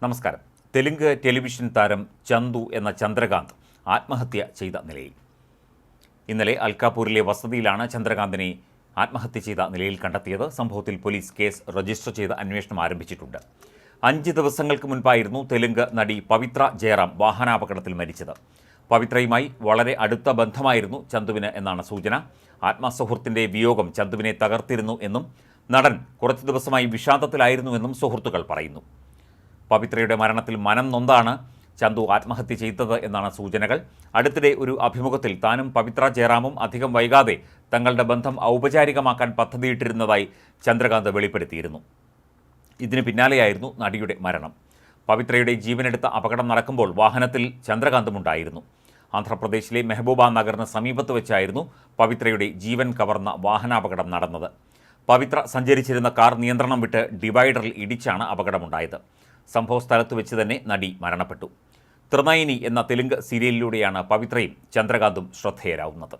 നമസ്കാരം. തെലുങ്ക് ടെലിവിഷൻ താരം ചന്തു എന്ന ചന്ദ്രകാന്ത് ആത്മഹത്യ ചെയ്ത നിലയിൽ. ഇന്നലെ അൽക്കാപൂരിലെ വസതിയിലാണ് ചന്ദ്രകാന്തിനെ ആത്മഹത്യ ചെയ്ത നിലയിൽ കണ്ടെത്തിയത്. സംഭവത്തിൽ പോലീസ് കേസ് രജിസ്റ്റർ ചെയ്ത് അന്വേഷണം ആരംഭിച്ചിട്ടുണ്ട്. 5 ദിവസങ്ങൾക്ക് മുൻപായിരുന്നു തെലുങ്ക് നടി പവിത്ര ജയറാം വാഹനാപകടത്തിൽ മരിച്ചത്. പവിത്രയുമായി വളരെ അടുത്ത ബന്ധമായിരുന്നു ചന്തുവിന് എന്നാണ് സൂചന. ആത്മസുഹൃത്തിൻ്റെ വിയോഗം ചന്തുവിനെ തകർത്തിരുന്നു എന്നും നടൻ കുറച്ചു ദിവസമായി വിഷാദത്തിലായിരുന്നുവെന്നും സുഹൃത്തുക്കൾ പറയുന്നു. പവിത്രയുടെ മരണത്തിൽ മനം നൊന്താണ് ചന്തു ആത്മഹത്യ ചെയ്തത് എന്നാണ് സൂചനകൾ. അടുത്തിടെ ഒരു അഭിമുഖത്തിൽ താനും പവിത്ര ജയറാമും അധികം വൈകാതെ തങ്ങളുടെ ബന്ധം ഔപചാരികമാക്കാൻ പദ്ധതിയിട്ടിരുന്നതായി ചന്ദ്രകാന്ത് വെളിപ്പെടുത്തിയിരുന്നു. ഇതിന് പിന്നാലെയായിരുന്നു നടിയുടെ മരണം. പവിത്രയുടെ ജീവനെടുത്ത അപകടം നടക്കുമ്പോൾ വാഹനത്തിൽ ചന്ദ്രകാന്തുമുണ്ടായിരുന്നു. ആന്ധ്രാപ്രദേശിലെ മെഹബൂബ നഗറിന് സമീപത്ത് വെച്ചായിരുന്നു പവിത്രയുടെ ജീവൻ കവർന്ന വാഹനാപകടം നടന്നത്. പവിത്ര സഞ്ചരിച്ചിരുന്ന കാർ നിയന്ത്രണം വിട്ട് ഡിവൈഡറിൽ ഇടിച്ചാണ് അപകടമുണ്ടായത്. സംഭവസ്ഥലത്ത് വെച്ച് തന്നെ നടി മരണപ്പെട്ടു. ത്രിനയനി എന്ന തെലുങ്ക് സീരിയലിലൂടെയാണ് പവിത്രയും ചന്ദ്രകാന്തും ശ്രദ്ധേയരാകുന്നത്.